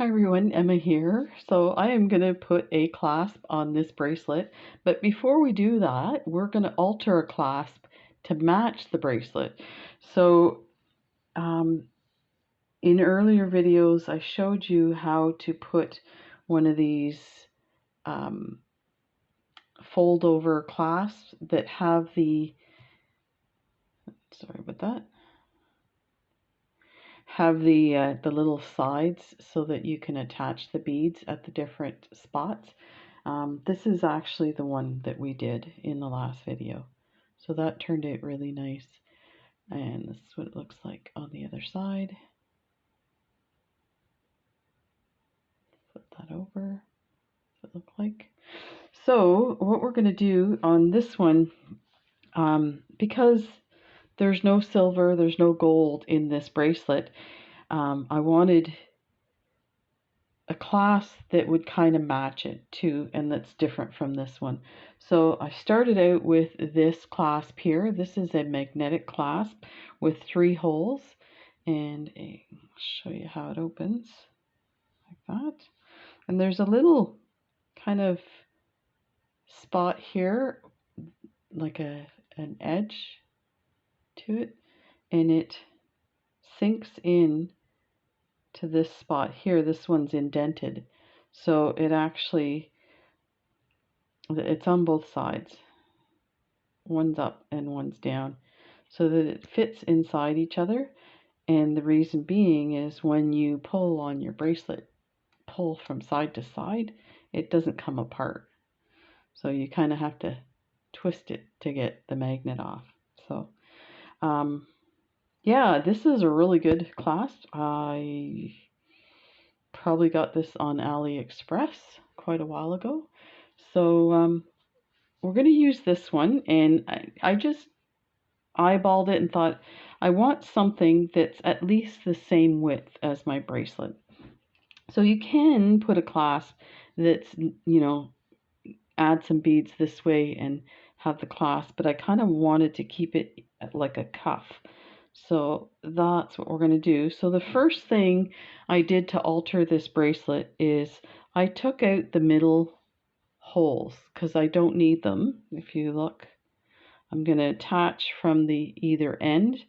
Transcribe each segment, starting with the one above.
Hi everyone, Emma here. So I am going to put a clasp on this bracelet, but before we do that, we're going to alter a clasp to match the bracelet. So in earlier videos, I showed you how to put one of these fold over clasps that have the little sides so that you can attach the beads at the different spots. This is actually the one that we did in the last video. So that turned out really nice. And this is what it looks like on the other side. Flip that over. What it look like. So what we're going to do on this one, because there's no silver, there's no gold in this bracelet, I wanted a clasp that would kind of match it too, and that's different from this one. So I started out with this clasp here. This is a magnetic clasp with 3 holes, and I'll show you how it opens like that. And there's a little kind of spot here, like an edge to it, and it sinks in to this spot here. This one's indented, so it actually, it's on both sides. One's up and one's down, so that it fits inside each other. And the reason being is when you pull on your bracelet, pull from side to side, it doesn't come apart. So you kind of have to twist it to get the magnet off. So yeah, this is a really good clasp. I probably got this on AliExpress quite a while ago. So we're going to use this one, and I just eyeballed it and thought, I want something that's at least the same width as my bracelet. So you can put a clasp that's, add some beads this way and have the clasp, but I kind of wanted to keep it like a cuff. So that's what we're going to do. So the first thing I did to alter this bracelet is I took out the middle holes because I don't need them. If you look, I'm going to attach from the either end.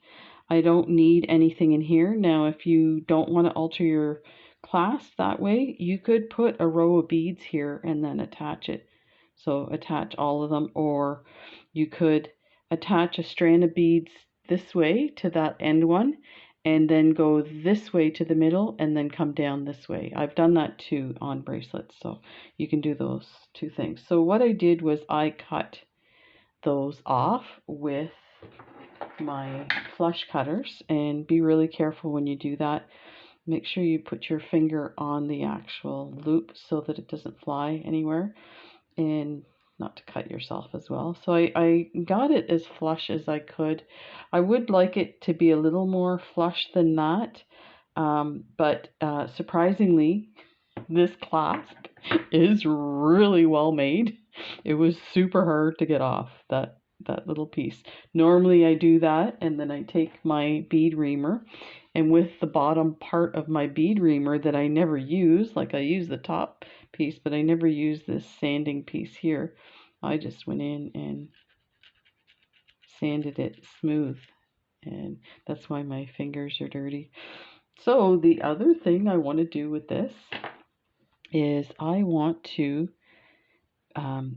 I don't need anything in here. Now, if you don't want to alter your clasp that way, you could put a row of beads here and then attach it. So attach all of them, or you could attach a strand of beads this way to that end one, and then go this way to the middle and then come down this way. I've done that too on bracelets, so you can do those 2 things. So what I did was I cut those off with my flush cutters, and be really careful when you do that. Make sure you put your finger on the actual loop so that it doesn't fly anywhere, and not to cut yourself as well. So I got it as flush as I could. I would like it to be a little more flush than that, but surprisingly, this clasp is really well made. It was super hard to get off that little piece. Normally I do that, and then I take my bead reamer, and with the bottom part of my bead reamer that I never use, like I use the top piece, but I never use this sanding piece here, I just went in and sanded it smooth, and that's why my fingers are dirty. So the other thing I want to do with this is I want to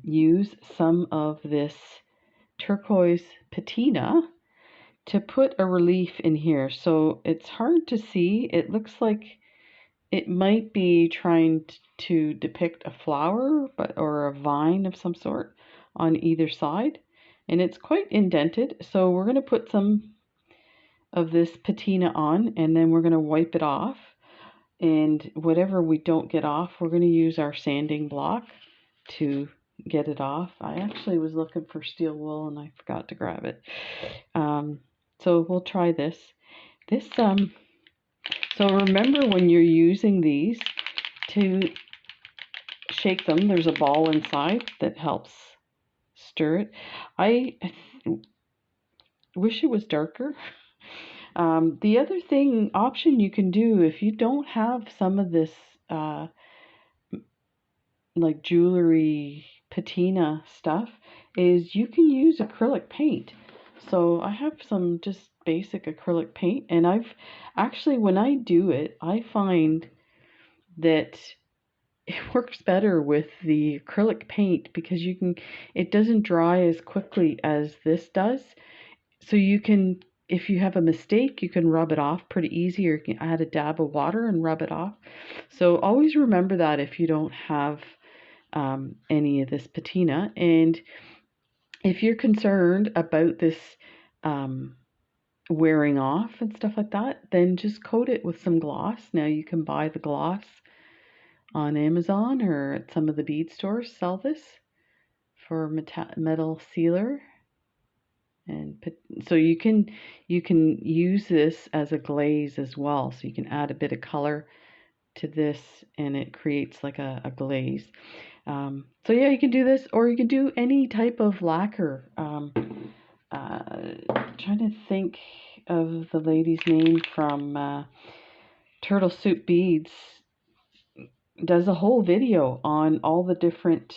use some of this turquoise patina to put a relief in here. So it's hard to see. It looks like it might be trying to depict a flower, or a vine of some sort on either side, and it's quite indented. So we're going to put some of this patina on, and then we're going to wipe it off, and whatever we don't get off, we're going to use our sanding block to get it off. I actually was looking for steel wool and I forgot to grab it. So we'll try this. So remember, when you're using these, to shake them, there's a ball inside that helps stir it. I wish it was darker. The other option you can do, if you don't have some of this like jewelry patina stuff is you can use acrylic paint. So I have some just basic acrylic paint, and I've actually, when I do it, I find that it works better with the acrylic paint because it doesn't dry as quickly as this does. So you can, if you have a mistake, you can rub it off pretty easy, or you can add a dab of water and rub it off. So always remember that if you don't have any of this patina. And if you're concerned about this wearing off and stuff like that, then just coat it with some gloss. Now you can buy the gloss on Amazon, or at some of the bead stores sell this for metal sealer. And so you can use this as a glaze as well. So you can add a bit of color to this and it creates like a glaze. So yeah, you can do this, or you can do any type of lacquer. Trying to think of the lady's name from Turtle Soup Beads. Does a whole video on all the different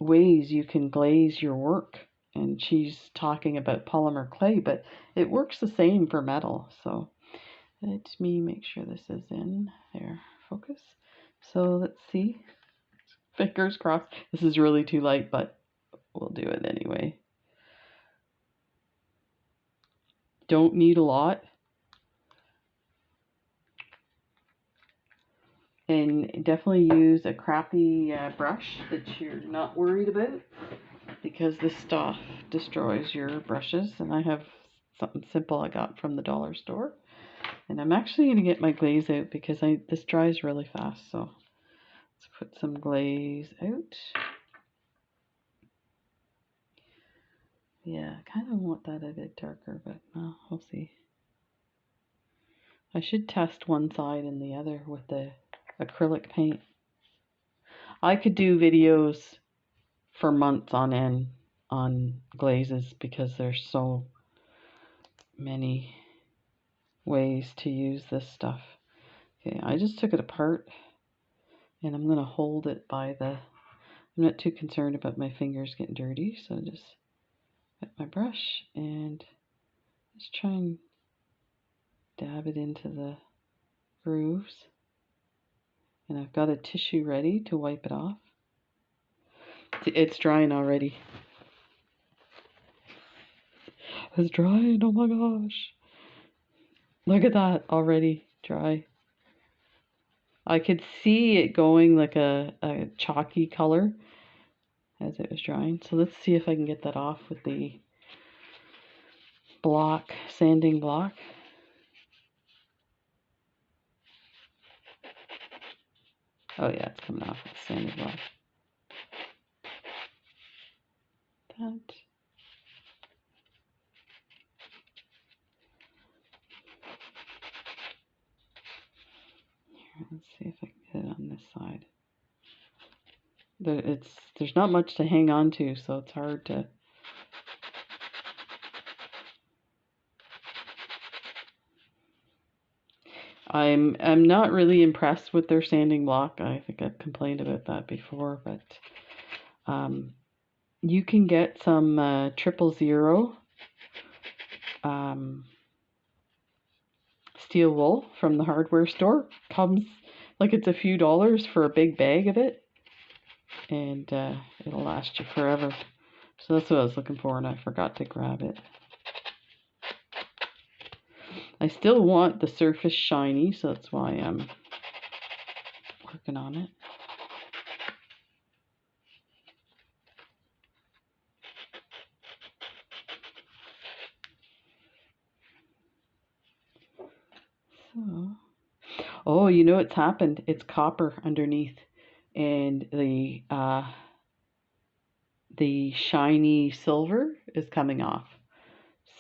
ways you can glaze your work. And she's talking about polymer clay, but it works the same for metal. So let me make sure this is in there. Focus. So let's see. Fingers crossed. This is really too light, but we'll do it anyway. Don't need a lot. And definitely use a crappy brush that you're not worried about, because this stuff destroys your brushes. And I have something simple I got from the dollar store. And I'm actually going to get my glaze out because this dries really fast. So let's put some glaze out. Yeah, I kind of want that a bit darker, but we'll see. I should test one side and the other with the acrylic paint. I could do videos for months on end on glazes because there's so many ways to use this stuff. Okay, I just took it apart and I'm going to hold it by the, I'm not too concerned about my fingers getting dirty, so just get my brush and just try and dab it into the grooves. And I've got a tissue ready to wipe it off. It's drying already. It's drying, oh my gosh. Look at that, already dry. I could see it going like a chalky color as it was drying. So let's see if I can get that off with the block, sanding block. Oh yeah, it's coming off with the sanding block. That. Here, let's see if I can get it on this side. There's not much to hang on to, so it's hard to. I'm not really impressed with their sanding block. I think I've complained about that before, but you can get some 000 steel wool from the hardware store. Comes like it's a few dollars for a big bag of it, and it'll last you forever. So that's what I was looking for, and I forgot to grab it. I still want the surface shiny, so that's why I'm working on it. So, oh, you know what's happened? It's copper underneath, and the shiny silver is coming off.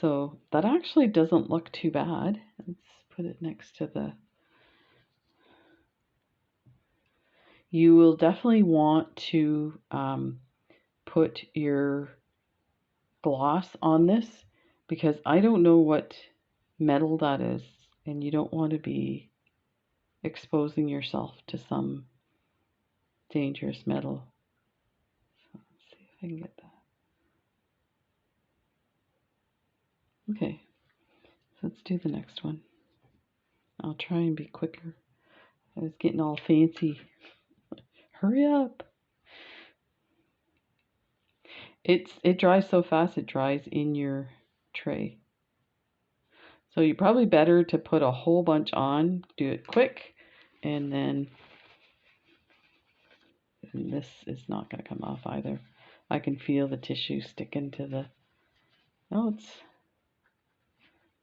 So that actually doesn't look too bad. Let's put it next to the. You will definitely want to put your gloss on this, because I don't know what metal that is, and you don't want to be exposing yourself to some dangerous metal. So let's see if I can get that. Okay, so let's do the next one. I'll try and be quicker. I was getting all fancy. Hurry up. It dries so fast it dries in your tray. So you're probably better to put a whole bunch on, do it quick, and then this is not going to come off either. I can feel the tissue sticking to the... Oh, it's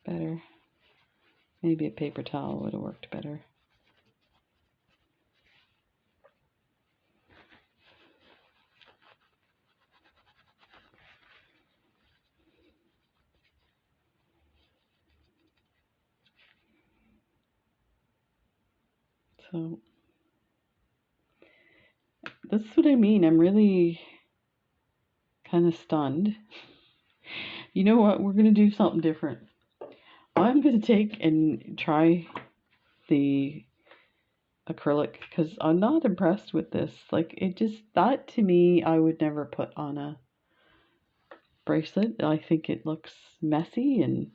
better. Maybe a paper towel would have worked better. So this is what I mean. I'm really kind of stunned. You know what? We're going to do something different. I'm going to take and try the acrylic because I'm not impressed with this. Like, it just, that to me, I would never put on a bracelet. I think it looks messy, and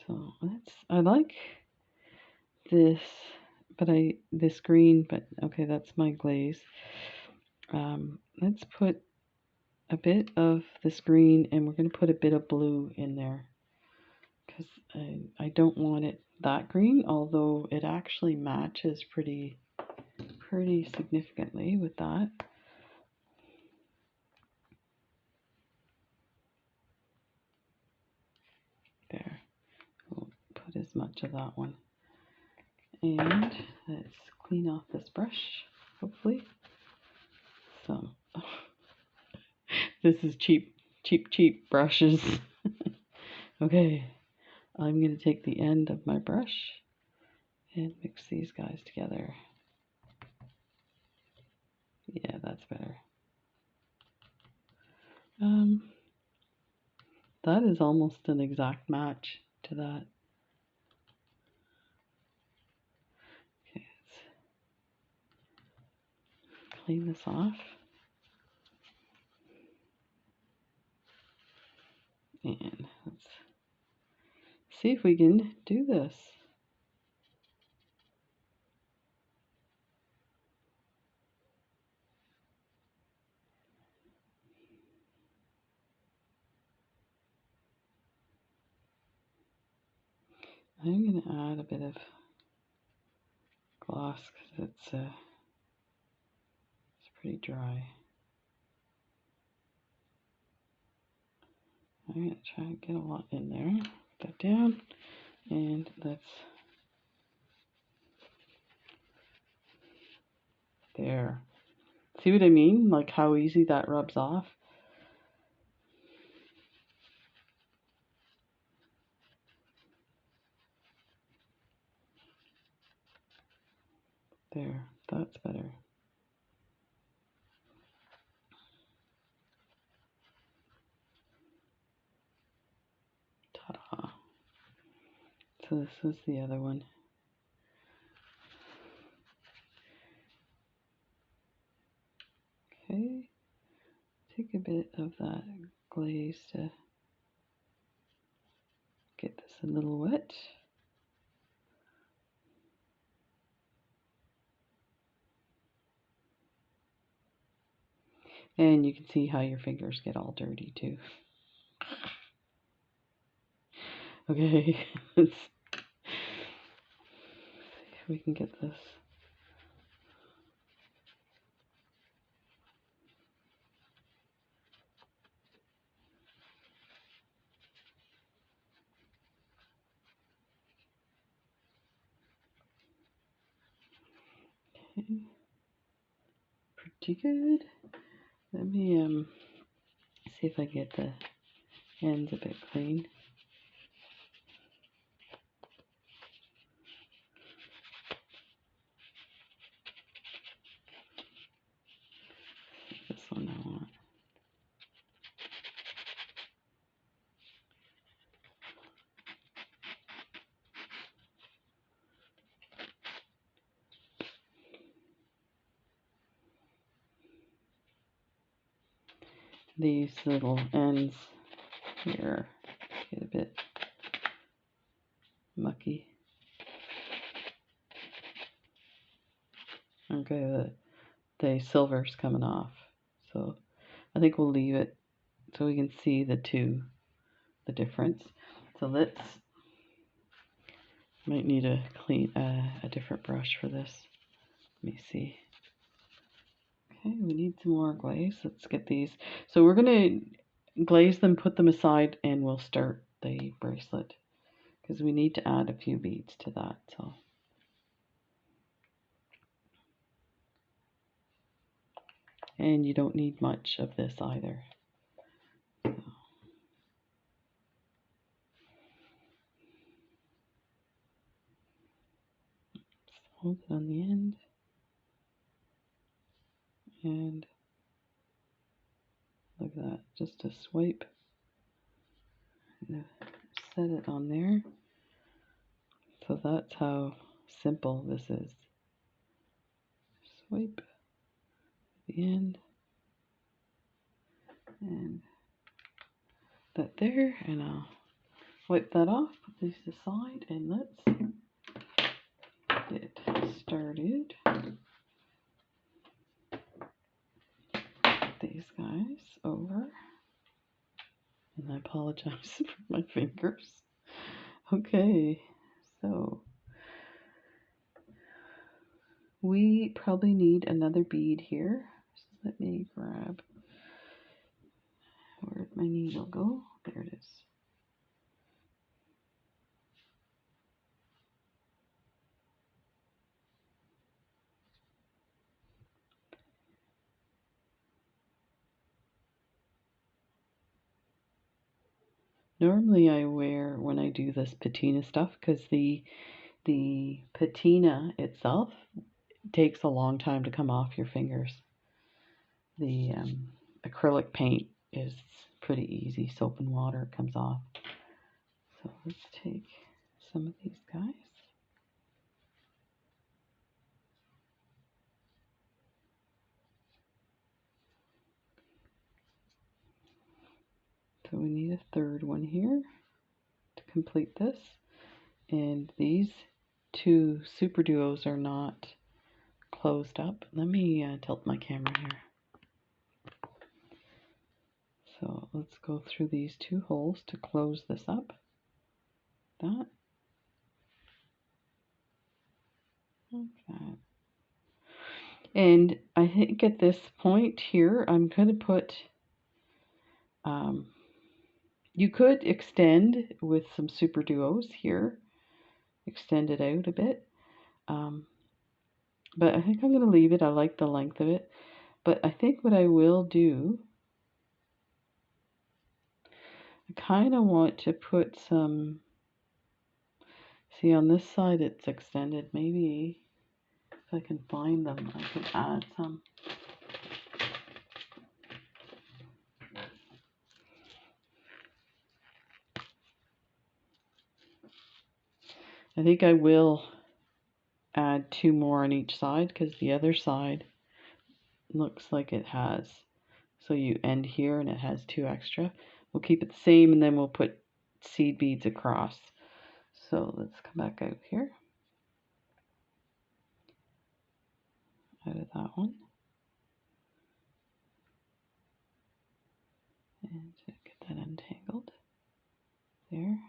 so I like this, but this green, but okay, that's my glaze. Let's put a bit of this green, and we're going to put a bit of blue in there because I don't want it that green, although it actually matches pretty significantly with that. There, we'll put as much of that one. And let's clean off this brush, hopefully. So, this is cheap brushes. Okay, I'm going to take the end of my brush and mix these guys together. Yeah, that's better. That is almost an exact match to that. Okay, let's clean this off. And let's see if we can do this. I'm going to add a bit of gloss because it's pretty dry. I'm going to try and get a lot in there. Put that down, and let's... There. See what I mean? Like how easy that rubs off? There. That's better. Ta-da. So this is the other one. Okay. Take a bit of that glaze to get this a little wet. And you can see how your fingers get all dirty too. Okay, let's see if we can get this. Okay. Pretty good. Let me see if I get the ends a bit clean. This one I want. these little ends here get a bit mucky. Okay, the silver's coming off, so I think we'll leave it so we can see the difference. So let's, might need a different brush for this. Let me see. Okay, we need some more glaze. Let's get these. So we're gonna glaze them, put them aside, and we'll start the bracelet because we need to add a few beads to that. So. And you don't need much of this either. So. Hold it on the end. And look at that, just a swipe. Set it on there. So that's how simple this is. Swipe at the end. And that there, and I'll wipe that off, put these aside, and let's get started. These guys over. And I apologize for my fingers. Okay, so we probably need another bead here. So let me grab, where'd my needle go? There it is. Normally I wear, when I do this patina stuff, because the patina itself takes a long time to come off your fingers. The acrylic paint is pretty easy. Soap and water comes off. So let's take some of these guys. So we need a third one here to complete this. And these two Superduos are not closed up. Let me tilt my camera here. So let's go through these two holes to close this up. That. Okay. And I think at this point here, I'm going to put, you could extend with some Superduos here, extend it out a bit. But I think I'm going to leave it. I like the length of it. But I think what I will do, I kind of want to put some, see on this side it's extended. Maybe if I can find them, I could add some. I think I will add two more on each side because the other side looks like it has. So you end here and it has two extra. We'll keep it the same and then we'll put seed beads across. So let's come back out here. Out of that one. And get that untangled. There.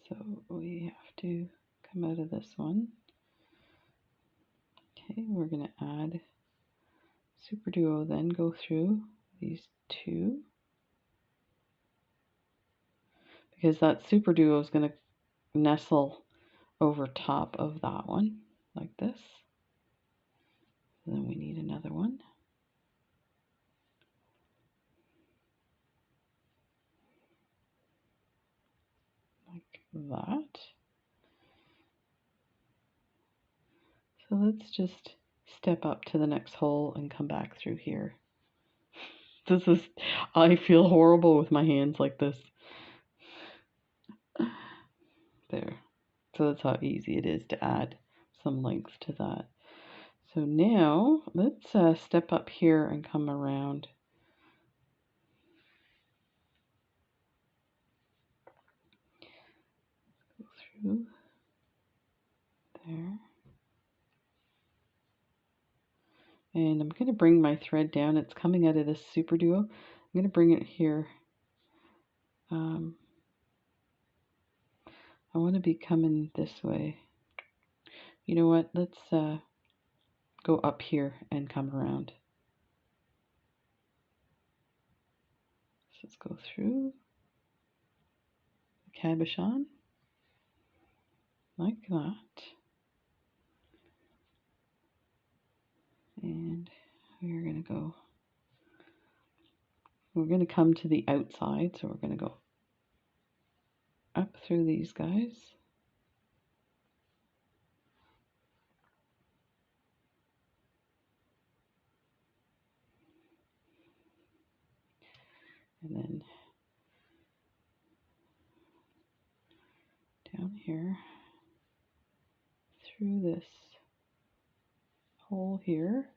So we have to come out of this one. Okay, we're going to add Superduo, then go through these two. Because that Superduo is going to nestle over top of that one, like this. Then we need another one. Like that. So let's just step up to the next hole and come back through here. This is, I feel horrible with my hands like this. There. So that's how easy it is to add some length to that. So now let's step up here and come around. Go through there. And I'm going to bring my thread down. It's coming out of this Superduo. I'm going to bring it here. I want to be coming this way. You know what? Let's go up here and come around. So let's go through the cabochon like that. And we're going to come to the outside. So we're going to go up through these guys. And then down here through this hole here,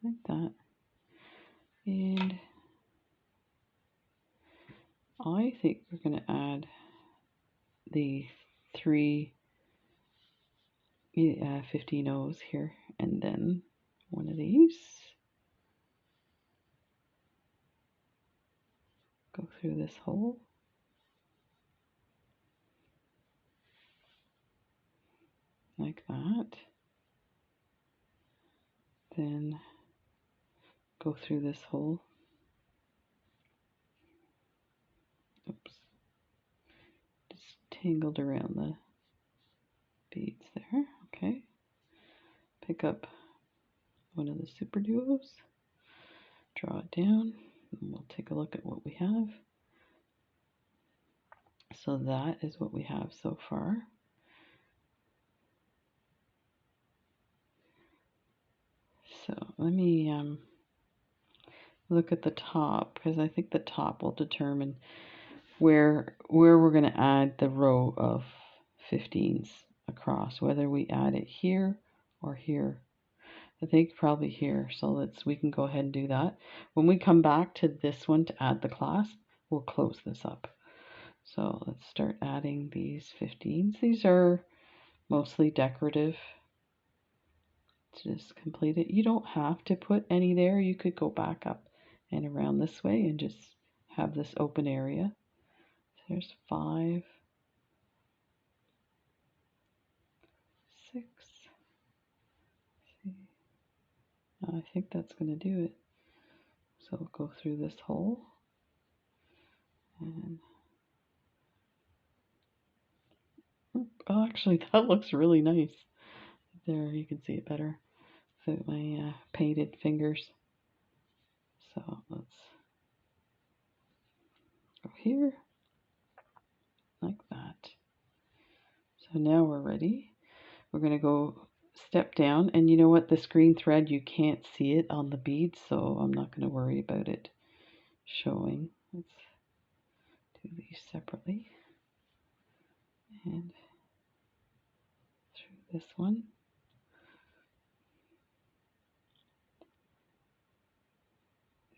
like that. And I think we're going to add the 3 15 O's here, and then one of these. Go through this hole. Like that. Then go through this hole. Oops. Just tangled around the beads there. Okay. Pick up one of the Superduos. Draw it down. And we'll take a look at what we have. So that is what we have so far. So let me look at the top, because I think the top will determine where we're going to add the row of 15s across, whether we add it here or here. I think probably here, so we can go ahead and do that. When we come back to this one to add the clasp, we'll close this up. So let's start adding these 15s. These are mostly decorative. To just complete it, you don't have to put any there. You could go back up and around this way and just have this open area. There's 5, 6. See, I think that's going to do it. So we'll go through this hole, and oh, actually that looks really nice. There, you can see it better without my painted fingers. So let's go here like that. So now we're ready. We're going to go step down, and you know what, this green thread, you can't see it on the beads, so I'm not going to worry about it showing. Let's do these separately, and through this one.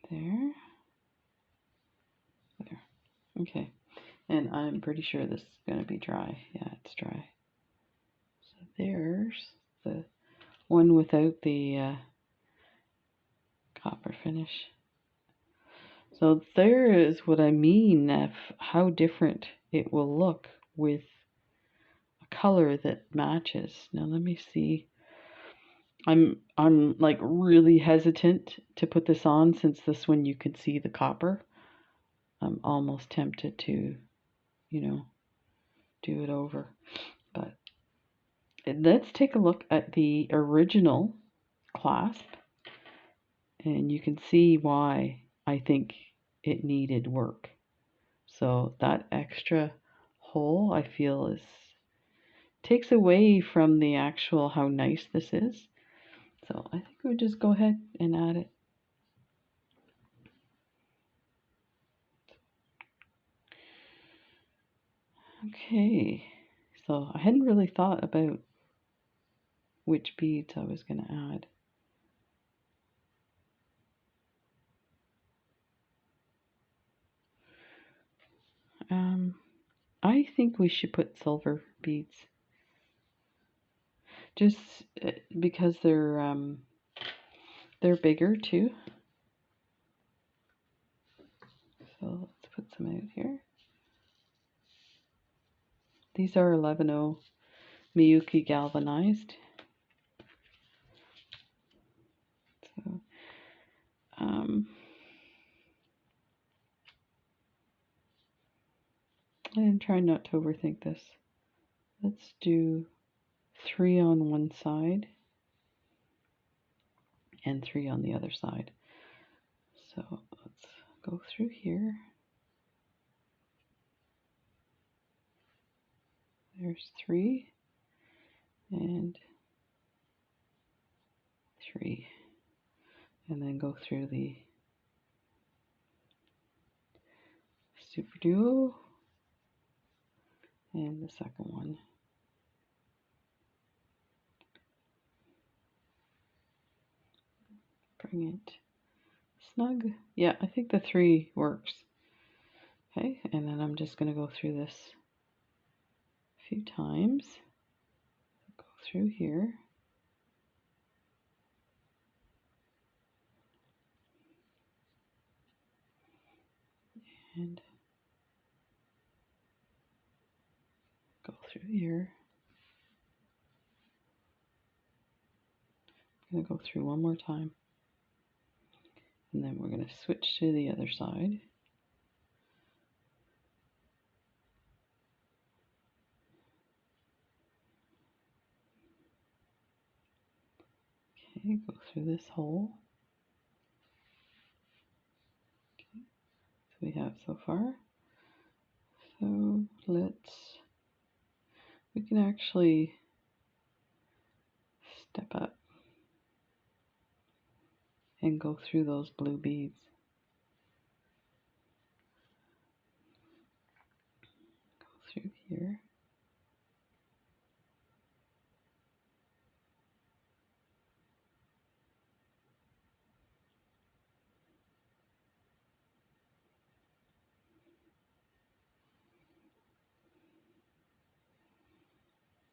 There. Okay, and I'm pretty sure this is going to be dry. Yeah, it's dry. So there's the one without the copper finish. So there is what I mean of how different it will look with a color that matches. Now let me see. I'm like really hesitant to put this on, since this one you could see the copper. I'm almost tempted to, you know, do it over. But let's take a look at the original clasp, and you can see why I think it needed work. So that extra hole, I feel, takes away from the actual how nice this is. So I think we'll just go ahead and add it. Okay, So I hadn't really thought about which beads I was going to add. I think we should put silver beads, just because they're bigger too. So let's put some out here. These are 11.0 Miyuki galvanized. So I'm trying not to overthink this. Let's do 3 on one side and 3 on the other side. So let's go through here. There's 3 and 3, and then go through the Superduo and the second one. Bring it snug. Yeah, I think the 3 works. Okay, and then I'm just going to go through this a few times. Go through here. And go through here. I'm going to go through one more time. And then we're going to switch to the other side. Okay, go through this hole. Okay, so we have so far. So we can actually step up and go through those blue beads. Go through here.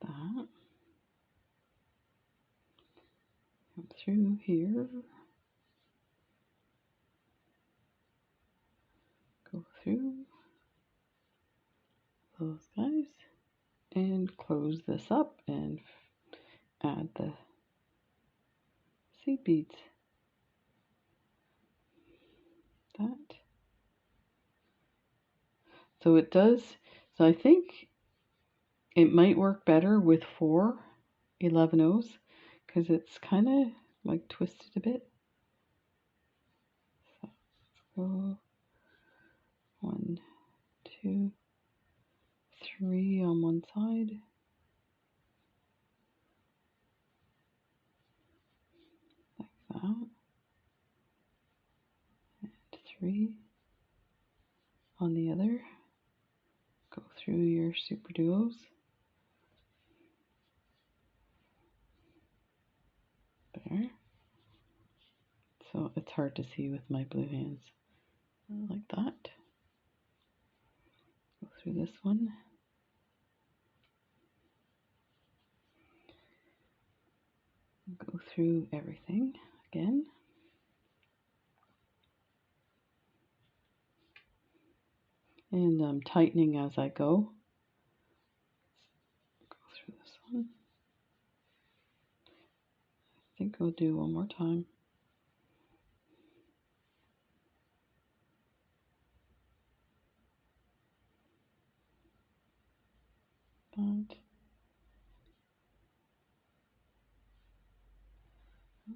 That. Come through here. Go through those guys. And close this up and add the seed beads. That. So it does, so I think it might work better with 4 11.0s because it's kind of like twisted a bit. So let's go 1, 2, 3 on one side. Like that. And 3 on the other. Go through your Superduos. There. So it's hard to see with my blue hands. Like that. Go through this one. Go through everything again. And I'm tightening as I go. Go through this one. I think we'll do one more time. That.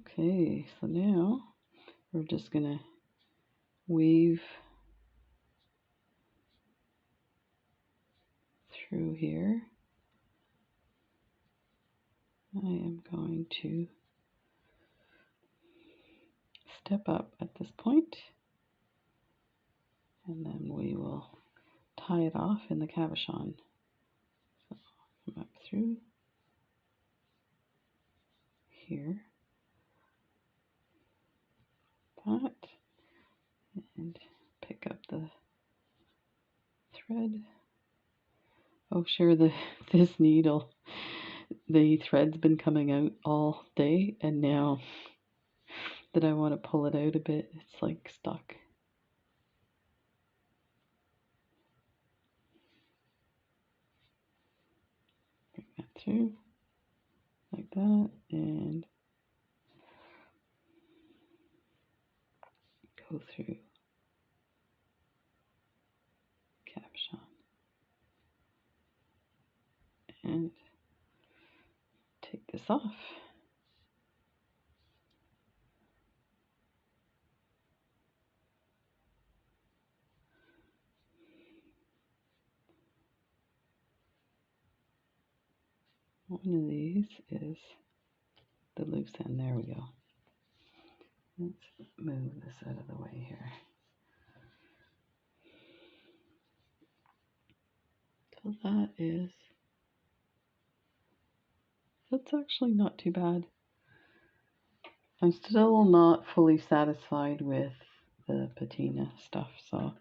Okay, so now we're just gonna weave through here. I am going to step up at this point, and then we will tie it off in the cabochon. So come up through here, that, and pick up the thread. Oh, sure, this needle, the thread's been coming out all day, and now that I want to pull it out a bit, it's like stuck. Bring that through like that, and go through Cabochon and take this off. One of these is the loose end. There we go. Let's move this out of the way here. So that's actually not too bad. I'm still not fully satisfied with the patina stuff, so,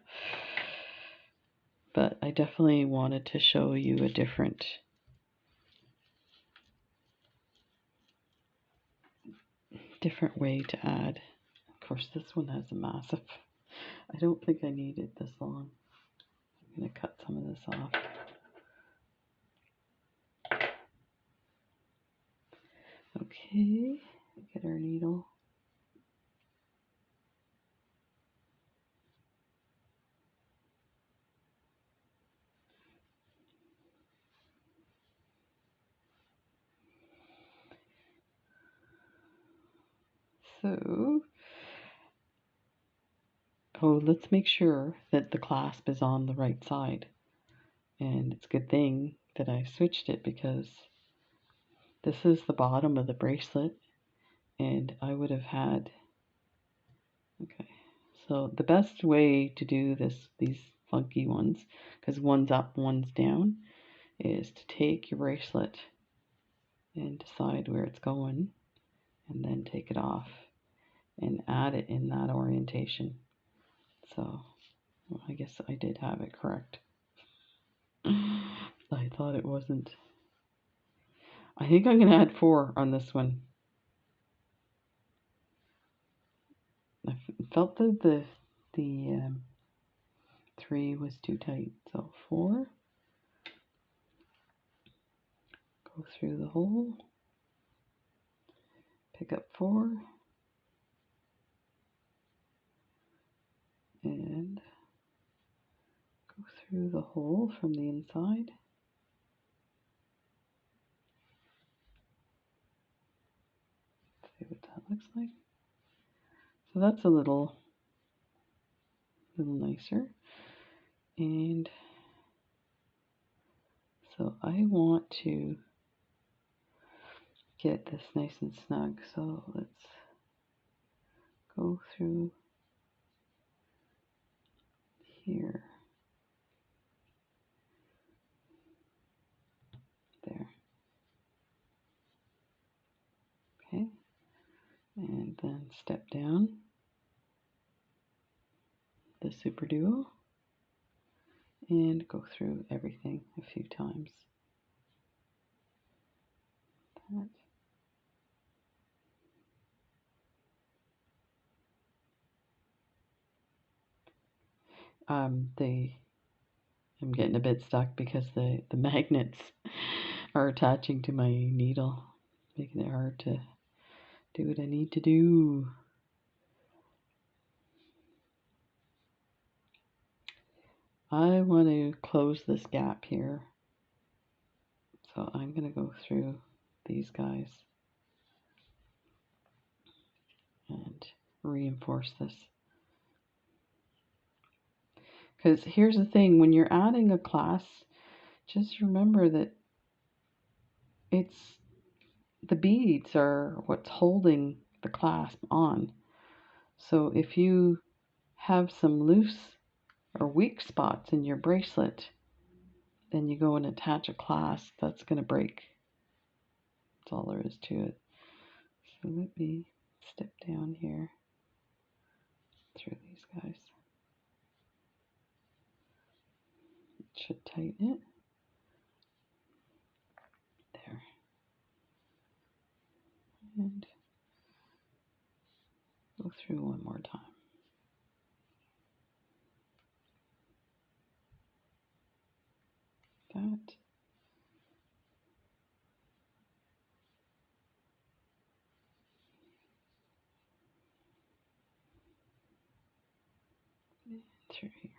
but I definitely wanted to show you a different way to add. Of course, this one has a massive, I don't think I need it this long. I'm going to cut some of this off. Okay, get our needle. So, let's make sure that the clasp is on the right side. And it's a good thing that I switched it, because this is the bottom of the bracelet, and I would have had, okay, so the best way to do these funky ones, because one's up, one's down, is to take your bracelet and decide where it's going, and then take it off and add it in that orientation. So, well, I guess I did have it correct. I thought it wasn't. I think I'm going to add 4 on this one. I felt that the 3 was too tight, so 4. Go through the hole, pick up 4, and go through the hole from the inside. See what that looks like. So that's a little nicer. And so I want to get this nice and snug. So let's go through here. There. Okay. And then step down the Superduo and go through everything a few times. That. I'm getting a bit stuck because the magnets are attaching to my needle, making it hard to do what I need to do. I want to close this gap here, so I'm going to go through these guys and reinforce this. Because here's the thing, when you're adding a clasp, just remember that the beads are what's holding the clasp on. So if you have some loose or weak spots in your bracelet, then you go and attach a clasp, that's going to break. That's all there is to it. So let me step down here through these guys. It should tighten it. There. And go through one more time. That. Through here.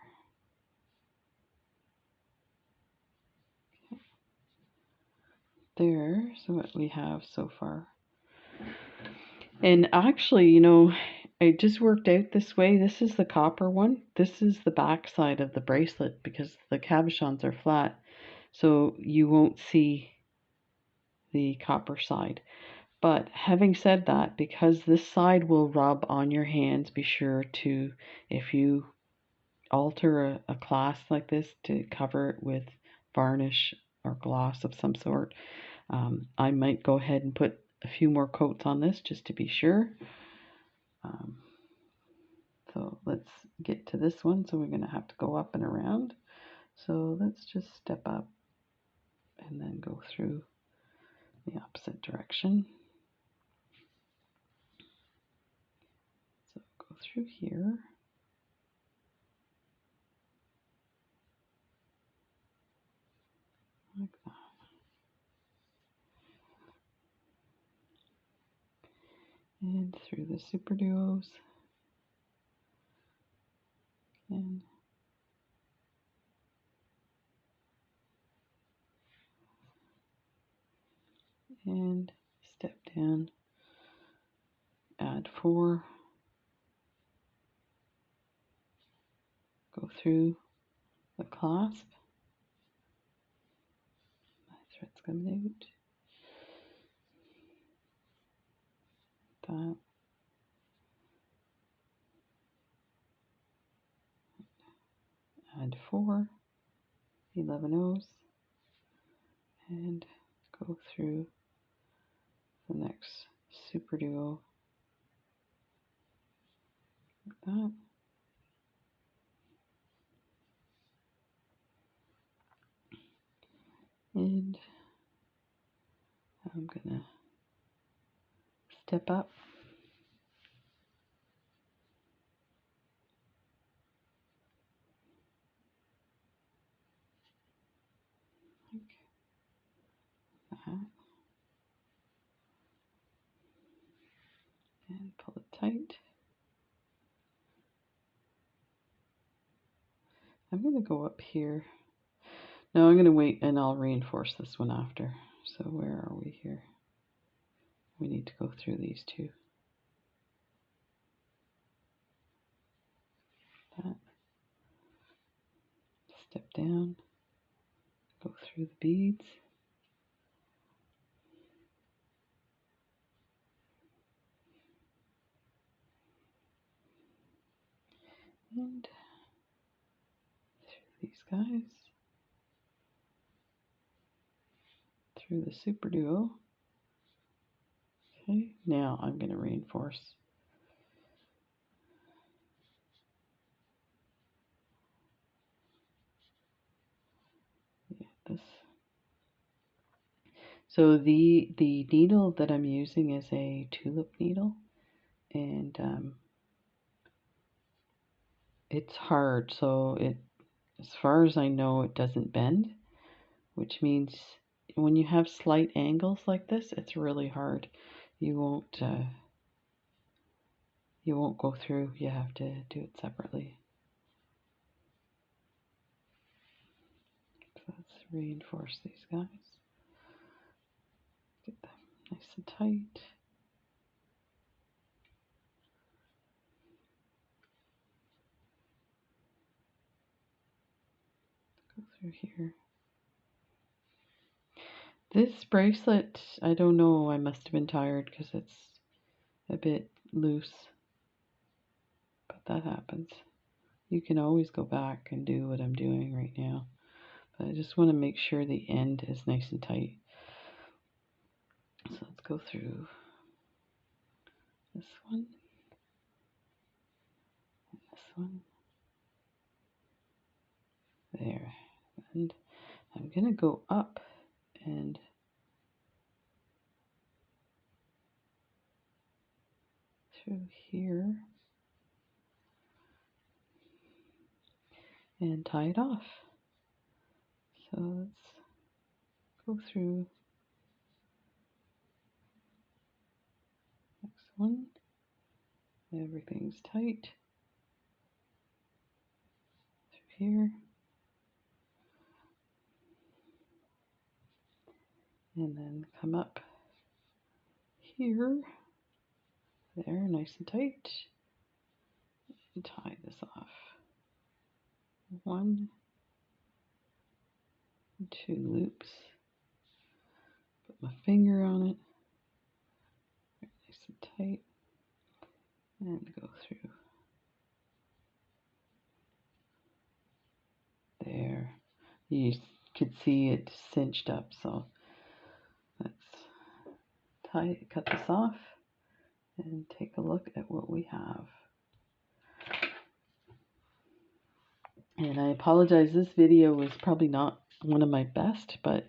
Okay. There's what we have so far. And actually, you know, it just worked out this way. This is the copper one. This is the back side of the bracelet because the cabochons are flat. So you won't see the copper side. But having said that, because this side will rub on your hands, be sure to, if you alter a clasp like this, to cover it with varnish or gloss of some sort. I might go ahead and put a few more coats on this just to be sure. So let's get to this one. So we're going to have to go up and around. So let's just step up and then go through the opposite direction. So go through here. Like that. And through the Superduos. Again. And step down, add 4, go through the clasp, my thread's coming out, that, add 4, 11 O's, and go through the next Superduo, like that. And I'm gonna step up. Like that. And pull it tight. I'm gonna go up here. No, I'm gonna wait and I'll reinforce this one after. So where are we here? We need to go through these two. That. Step down, go through the beads. And through these guys. Through the Superduo. Okay, now I'm going to reinforce. Yeah, this. So the needle that I'm using is a tulip needle, and it's hard. So it, as far as I know, it doesn't bend, which means when you have slight angles like this, it's really hard. You won't go through. You have to do it separately. So let's reinforce these guys. Get them nice and tight. Go through here. This bracelet, I don't know, I must have been tired because it's a bit loose, but that happens. You can always go back and do what I'm doing right now, but I just want to make sure the end is nice and tight. So let's go through this one, and this one. There. And I'm going to go up and through here and tie it off. So let's go through next one. Everything's tight through here. And then come up here. There, nice and tight. And tie this off. 1, 2 loops. Put my finger on it. Nice and tight. And go through. There. You could see it cinched up, so let's cut this off and take a look at what we have. And I apologize, this video was probably not one of my best, but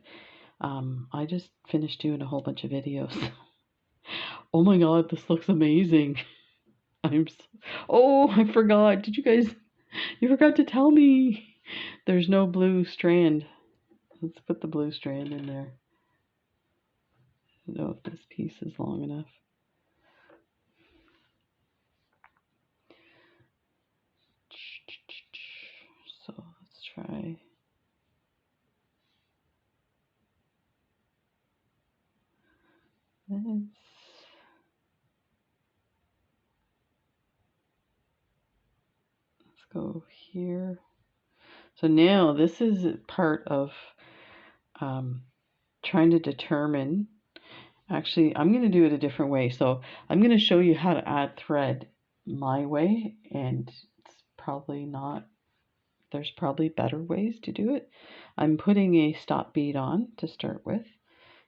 I just finished doing a whole bunch of videos. Oh my god, this looks amazing. Oh, I forgot. Did you forgot to tell me there's no blue strand. Let's put the blue strand in there. I don't know if this piece is long enough. So let's try. Let's go here. So now this is part of trying to determine. Actually, I'm going to do it a different way. So I'm going to show you how to add thread my way, and it's probably not, there's probably better ways to do it. I'm putting a stop bead on to start with,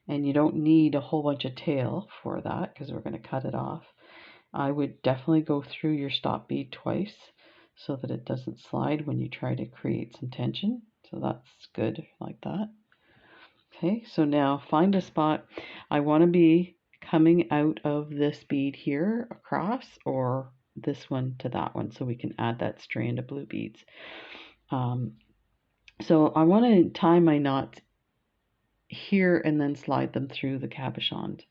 and you don't need a whole bunch of tail for that because we're going to cut it off. I would definitely go through your stop bead twice so that it doesn't slide when you try to create some tension. So that's good like that. Okay, so now find a spot. I want to be coming out of this bead here across, or this one to that one, so we can add that strand of blue beads. So I want to tie my knots here and then slide them through the cabochon.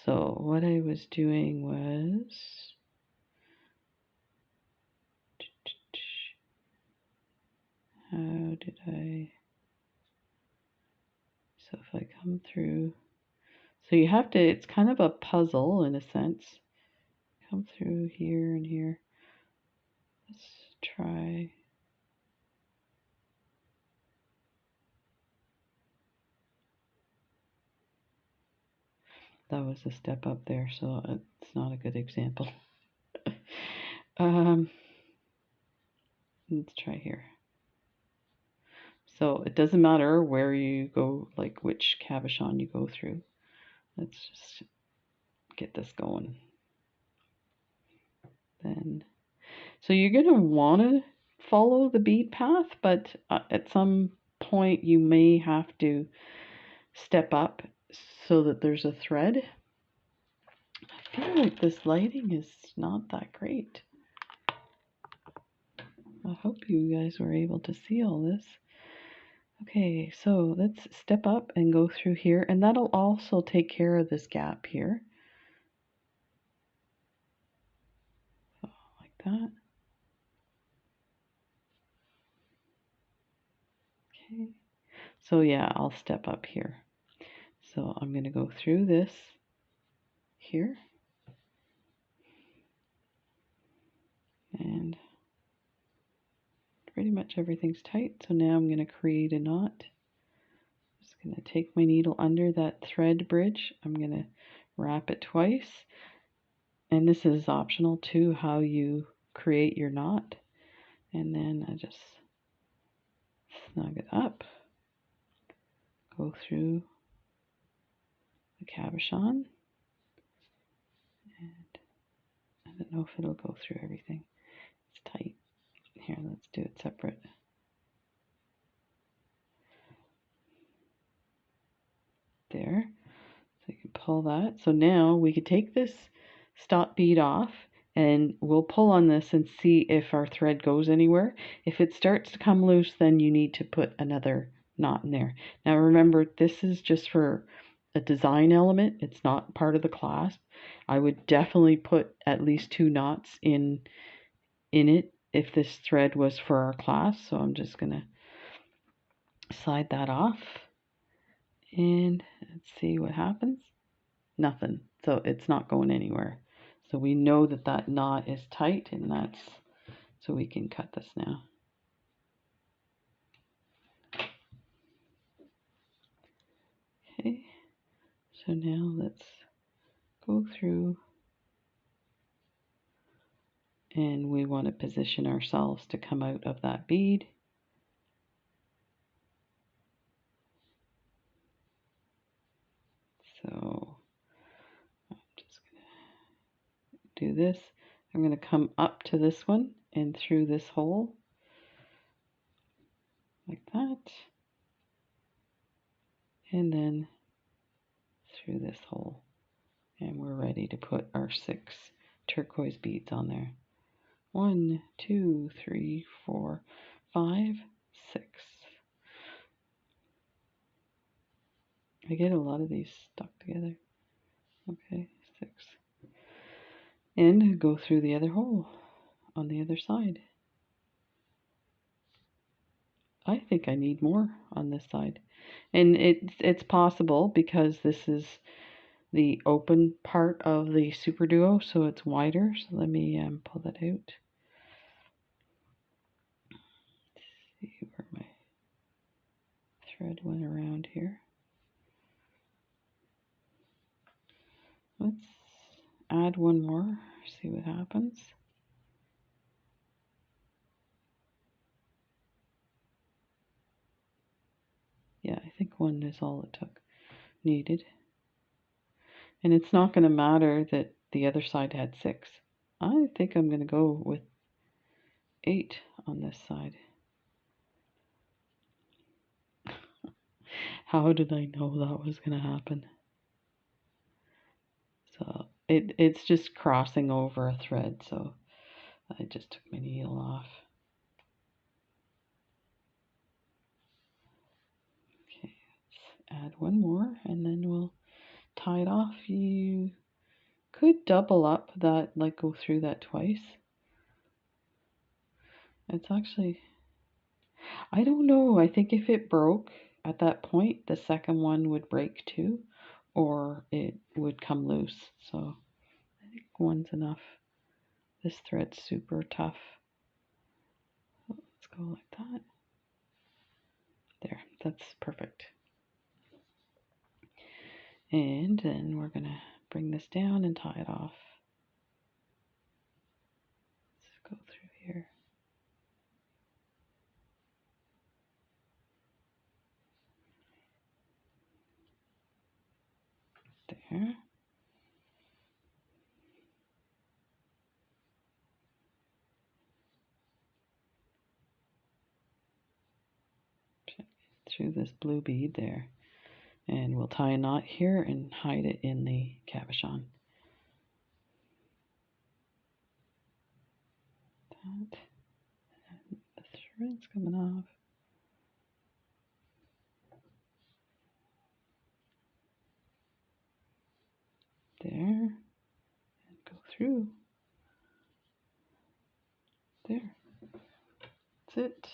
So what I was doing was, how did I, so if I come through, so you have to, it's kind of a puzzle in a sense. Come through here and here. Let's try. That was a step up there, so it's not a good example. Let's try here. So it doesn't matter where you go, like which cabochon you go through. Let's just get this going. Then, so you're going to want to follow the bead path, but at some point you may have to step up so that there's a thread. I feel like this lighting is not that great. I hope you guys were able to see all this. Okay, so let's step up and go through here, and that'll also take care of this gap here. So, like that. Okay, so yeah, I'll step up here. So I'm going to go through this here. And pretty much everything's tight. So now I'm going to create a knot. Just going to take my needle under that thread bridge. I'm going to wrap it twice. And this is optional too, how you create your knot. And then I just snug it up. go through the cabochon. And I don't know if it'll go through everything. It's tight. Here, let's do it separate. There. So you can pull that. So now we could take this stop bead off and we'll pull on this and see if our thread goes anywhere. If it starts to come loose, then you need to put another knot in there. Now remember, this is just for a design element. It's not part of the clasp. I would definitely put at least 2 knots in it if this thread was for our clasp. So I'm just gonna slide that off and let's see what happens. Nothing. So it's not going anywhere. So we know that that knot is tight, and that's, so we can cut this now. Okay, so now let's go through, and we want to position ourselves to come out of that bead. So I'm just going to do this. I'm going to come up to this one and through this hole like that, and then through this hole, and we're ready to put our 6 turquoise beads on there. 1, 2, 3, 4, 5, 6. I get a lot of these stuck together. Okay, 6. And go through the other hole on the other side. I think I need more on this side. And it's possible because this is the open part of the Superduo, so it's wider. So let me pull that out. Let's see where my thread went around here. Let's add one more, see what happens. Yeah, I think 1 is all it needed. And it's not going to matter that the other side had 6. I think I'm going to go with 8 on this side. How did I know that was going to happen? So it's just crossing over a thread, so I just took my needle off. Okay, let's add one more and then we'll tie it off. You could double up that, like go through that twice. It's actually, I don't know, I think if it broke at that point, the second one would break too, or it would come loose. So I think 1's enough. This thread's super tough. Let's go like that. There, that's perfect. And then we're gonna bring this down and tie it off. Let's go through here. There. Through this blue bead there. And we'll tie a knot here and hide it in the cabochon. That. And the thread's coming off. There. And go through. There. That's it.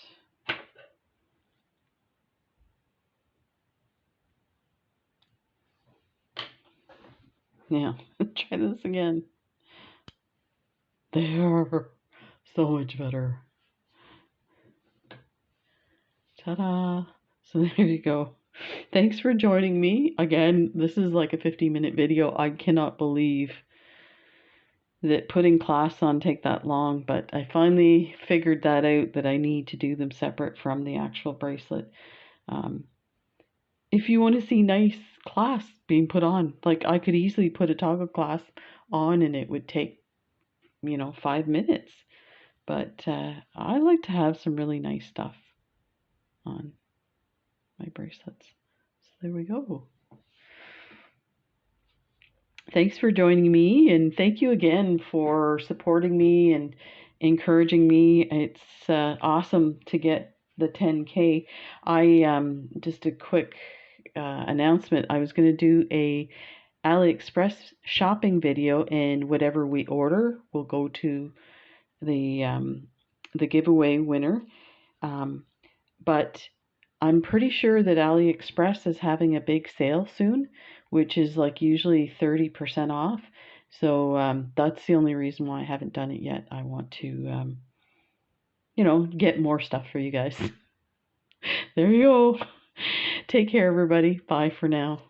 Now, try this again. There. So much better. Ta-da! So there you go. Thanks for joining me. Again, this is like a 50-minute video. I cannot believe that putting clasps on take that long, but I finally figured that out, that I need to do them separate from the actual bracelet. if you want to see nice clasps being put on, like I could easily put a toggle clasp on and it would take, 5 minutes. But I like to have some really nice stuff on my bracelets. So there we go. Thanks for joining me, and thank you again for supporting me and encouraging me. It's awesome to get the 10K. Just a quick announcement. I was going to do a AliExpress shopping video, and whatever we order will go to the giveaway winner. But I'm pretty sure that AliExpress is having a big sale soon, which is like usually 30% off. So that's the only reason why I haven't done it yet. I want to, get more stuff for you guys. There you go. Take care, everybody. Bye for now.